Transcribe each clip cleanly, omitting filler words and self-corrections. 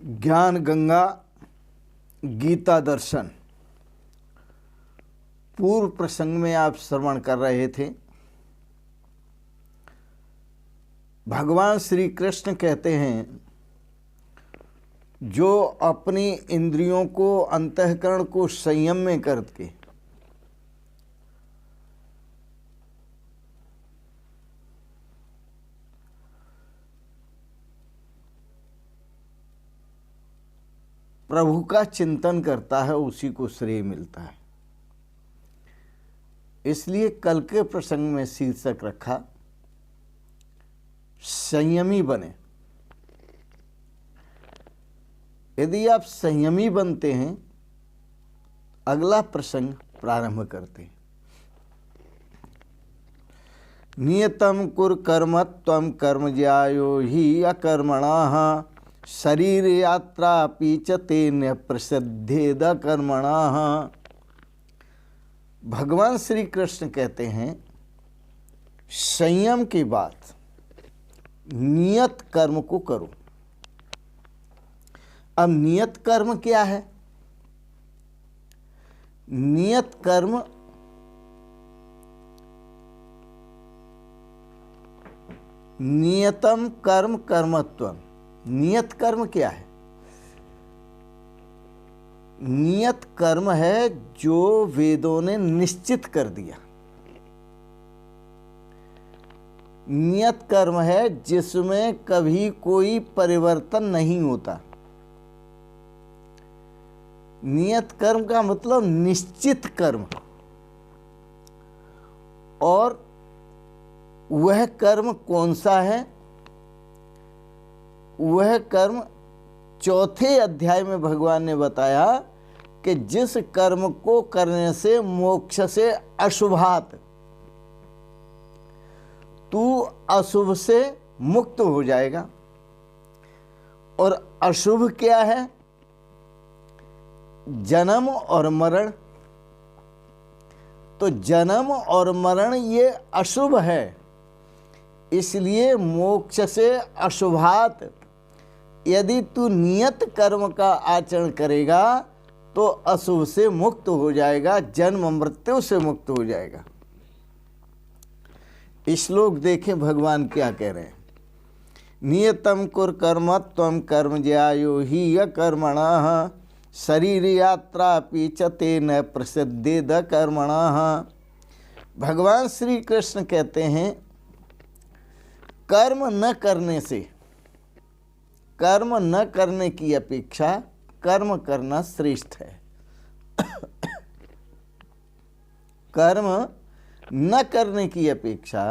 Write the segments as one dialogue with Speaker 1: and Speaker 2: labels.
Speaker 1: ज्ञान गंगा गीता दर्शन पूर्व प्रसंग में आप श्रवण कर रहे थे। भगवान श्री कृष्ण कहते हैं, जो अपनी इंद्रियों को, अंतःकरण को संयम में करके प्रभु का चिंतन करता है, उसी को श्रेय मिलता है। इसलिए कल के प्रसंग में शीर्षक रखा, संयमी बने। यदि आप संयमी बनते हैं, अगला प्रसंग प्रारंभ करते हैं। नियतम कुरु कर्म त्वं कर्म ज्यायो हि अकर्मणः शरीर यात्रा पीचते न प्रसिद्धेद कर्मणः। भगवान श्री कृष्ण कहते हैं, संयम के बाद नियत कर्म को करो। अब नियत कर्म क्या है? नियत कर्म नियतम कर्म कर्मत्वम। नियत कर्म क्या है? नियत कर्म है जो वेदों ने निश्चित कर दिया। नियत कर्म है जिसमें कभी कोई परिवर्तन नहीं होता। नियत कर्म का मतलब निश्चित कर्म, और वह कर्म कौन सा है? वह कर्म चौथे अध्याय में भगवान ने बताया कि जिस कर्म को करने से मोक्ष से अशुभात, तू अशुभ से मुक्त हो जाएगा। और अशुभ क्या है? जन्म और मरण। तो जन्म और मरण ये अशुभ है, इसलिए मोक्ष से अशुभात यदि तू नियत कर्म का आचरण करेगा तो अशुभ से मुक्त हो जाएगा, जन्म मृत्यु से मुक्त हो जाएगा। श्लोक देखें भगवान क्या कह रहे हैं। नियतम कुरु कर्म त्वं कर्म ज्यायो हि अकर्मणः शरीर यात्रा पीचते न प्रसिद्धेद कर्मणः। भगवान श्री कृष्ण कहते हैं, कर्म न करने से, कर्म न करने की अपेक्षा कर्म करना श्रेष्ठ है। कर्म न करने की अपेक्षा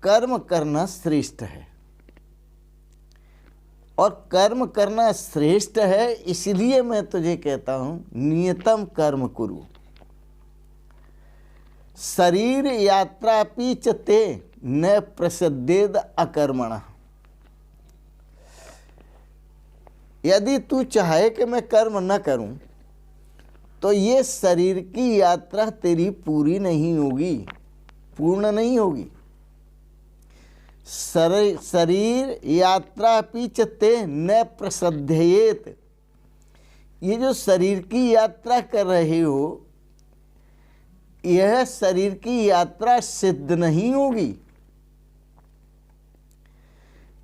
Speaker 1: कर्म करना श्रेष्ठ है। और कर्म करना श्रेष्ठ है, इसलिए मैं तुझे कहता हूं, नियतम कर्म कुरु। शरीर यात्रा पीचते न प्रसिद्धेद अकर्मणः। यदि तू चाहे कि मैं कर्म न करूं, तो ये शरीर की यात्रा तेरी पूरी नहीं होगी, पूर्ण नहीं होगी। शरीर यात्रा पीचते न प्रसिद्धेत। ये जो शरीर की यात्रा कर रहे हो, यह शरीर की यात्रा सिद्ध नहीं होगी।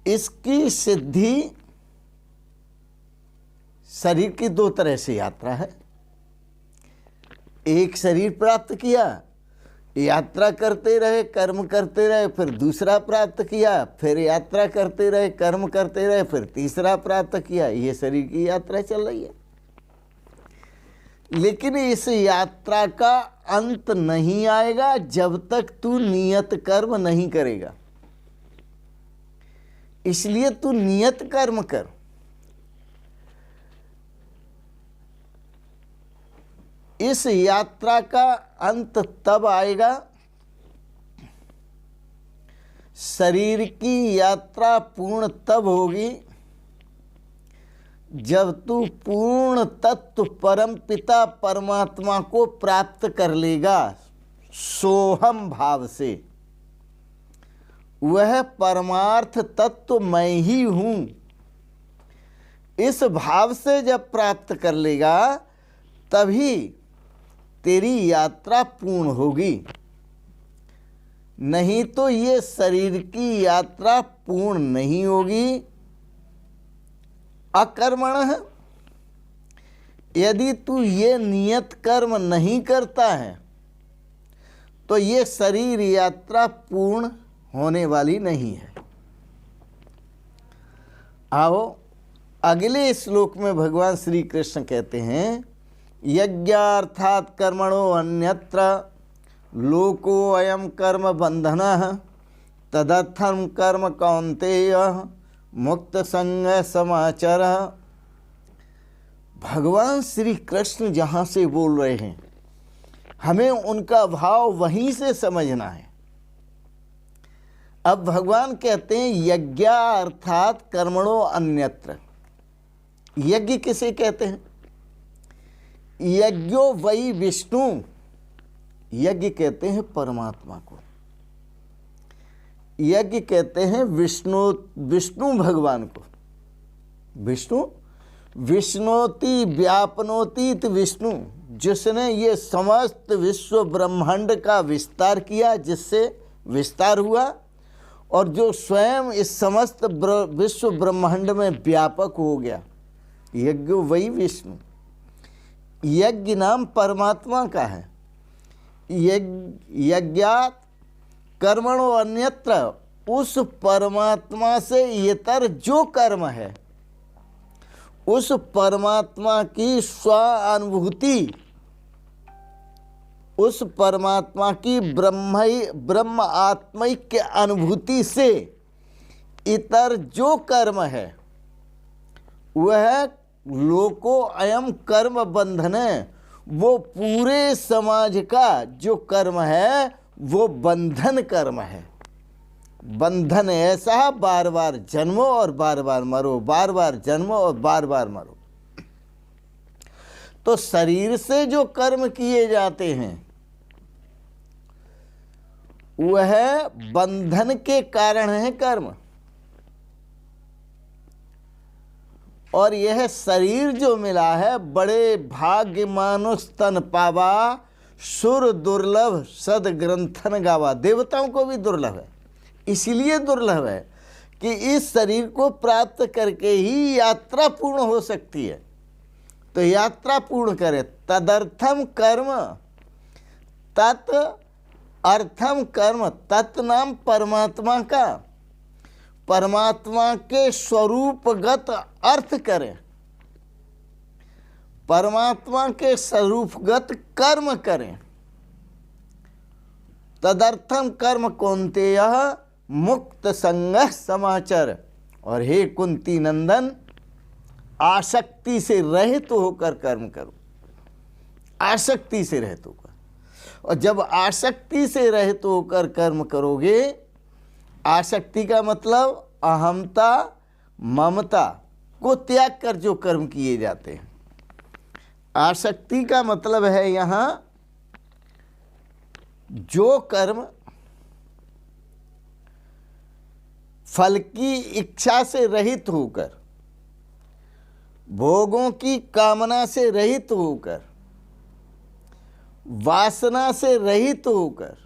Speaker 1: इसकी सिद्धि, शरीर की दो तरह से यात्रा है। एक शरीर प्राप्त किया, यात्रा करते रहे, कर्म करते रहे, फिर दूसरा प्राप्त किया, फिर यात्रा करते रहे, कर्म करते रहे, फिर तीसरा प्राप्त किया। ये शरीर की यात्रा चल रही है। लेकिन इस यात्रा का अंत नहीं आएगा जब तक तू नियत कर्म नहीं करेगा। इसलिए तू नियत कर्म कर। इस यात्रा का अंत तब आएगा, शरीर की यात्रा पूर्ण तब होगी जब तू पूर्ण तत्व परम पिता परमात्मा को प्राप्त कर लेगा सोहम भाव से। वह परमार्थ तत्व मैं ही हूँ, इस भाव से जब प्राप्त कर लेगा तभी तेरी यात्रा पूर्ण होगी, नहीं तो ये शरीर की यात्रा पूर्ण नहीं होगी। अकर्मणः, यदि तू ये नियत कर्म नहीं करता है तो ये शरीर यात्रा पूर्ण होने वाली नहीं है। आओ अगले श्लोक में भगवान श्री कृष्ण कहते हैं, यज्ञार्थात् कर्मणो अन्यत्र लोको अयम कर्म बंधनः तदर्थं कर्म कौन्तेय मुक्त संग समाचारः। भगवान श्री कृष्ण जहाँ से बोल रहे हैं हमें उनका भाव वहीं से समझना है। अब भगवान कहते हैं यज्ञ अर्थात कर्मणो अन्यत्र। यज्ञ किसे कहते हैं? यज्ञो वही विष्णु, यज्ञ कहते हैं परमात्मा को, यज्ञ कहते हैं विष्णु भगवान को। विष्णु विष्णोति व्यापनोति विष्णु, जिसने ये समस्त विश्व ब्रह्मांड का विस्तार किया, जिससे विस्तार हुआ, और जो स्वयं इस समस्त विश्व ब्रह्मांड में व्यापक हो गया, यज्ञ वही विष्णु। यज्ञ नाम परमात्मा का है। यज्ञात कर्मणो अन्यत्र, उस परमात्मा से इतर जो कर्म है उस परमात्मा की स्वानुभूति, उस परमात्मा की ब्रह्म आत्मिक अनुभूति से इतर जो कर्म है वह लोको अयम कर्म बंधन है। वो पूरे समाज का जो कर्म है वो बंधन कर्म है। बंधन ऐसा, बार बार जन्मो और बार बार मरो, बार बार जन्मो और बार बार मरो। तो शरीर से जो कर्म किए जाते हैं वह बंधन के कारण है कर्म। और यह शरीर जो मिला है, बड़े भाग्य मानुष तन पावा, सुर दुर्लभ सद ग्रंथन गावा। देवताओं को भी दुर्लभ है, इसलिए दुर्लभ है कि इस शरीर को प्राप्त करके ही यात्रा पूर्ण हो सकती है। तो यात्रा पूर्ण करे, तदर्थम कर्म, तत् अर्थम कर्म, तत् नाम परमात्मा का, परमात्मा के स्वरूपगत अर्थ करें, परमात्मा के स्वरूपगत कर्म करें। तदर्थम कर्म कौन्तेय मुक्त संग समाचार। और हे कुंती नंदन, आसक्ति से रहित होकर कर्म करो, आसक्ति से रहित होकर। और जब आसक्ति से रहित होकर कर्म करोगे, आसक्ति का मतलब अहमता ममता को त्याग कर जो कर्म किए जाते हैं। आसक्ति का मतलब है यहाँ जो कर्म फल की इच्छा से रहित होकर, भोगों की कामना से रहित होकर, वासना से रहित होकर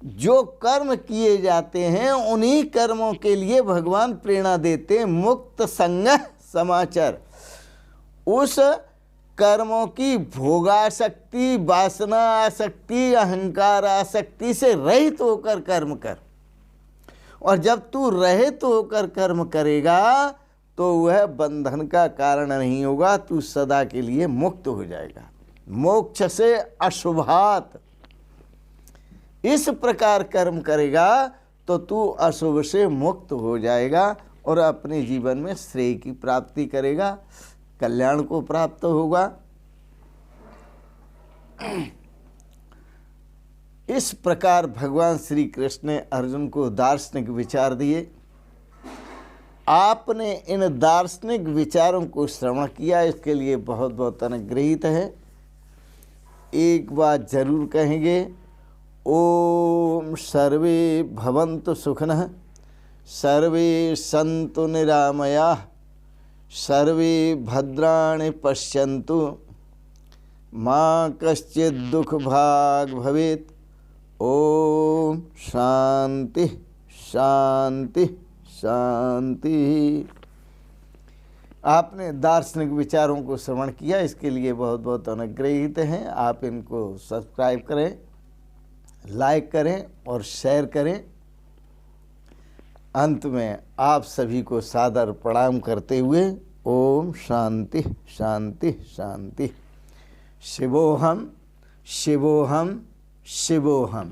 Speaker 1: जो कर्म किए जाते हैं, उन्हीं कर्मों के लिए भगवान प्रेरणा देते हैं मुक्त संग समाचार। उस कर्मों की भोगासक्ति, वासना आसक्ति, अहंकार आसक्ति से रहित होकर कर्म कर। और जब तू रहित होकर कर्म करेगा तो वह बंधन का कारण नहीं होगा, तू सदा के लिए मुक्त हो जाएगा। मोक्ष से अशुभात, इस प्रकार कर्म करेगा तो तू अशुभ से मुक्त हो जाएगा और अपने जीवन में श्रेय की प्राप्ति करेगा, कल्याण को प्राप्त होगा। इस प्रकार भगवान श्री कृष्ण ने अर्जुन को दार्शनिक विचार दिए। आपने इन दार्शनिक विचारों को श्रवण किया, इसके लिए बहुत बहुत अनुग्रहित है। एक बात जरूर कहेंगे, ओम सर्वे भवन्तु सुखिनः, सर्वे सन्तु निरामयाः, सर्वे भद्राणि पश्यन्तु माँ कश्चित् दुख भाग भवेत्। ओम शांति शांति शांति। आपने दार्शनिक विचारों को श्रवण किया, इसके लिए बहुत बहुत अनुग्रहित हैं। आप इनको सब्सक्राइब करें, लाइक करें और शेयर करें। अंत में आप सभी को सादर प्रणाम करते हुए ओम शांति शांति शांति। शिवोहम शिवोहम शिवोहम।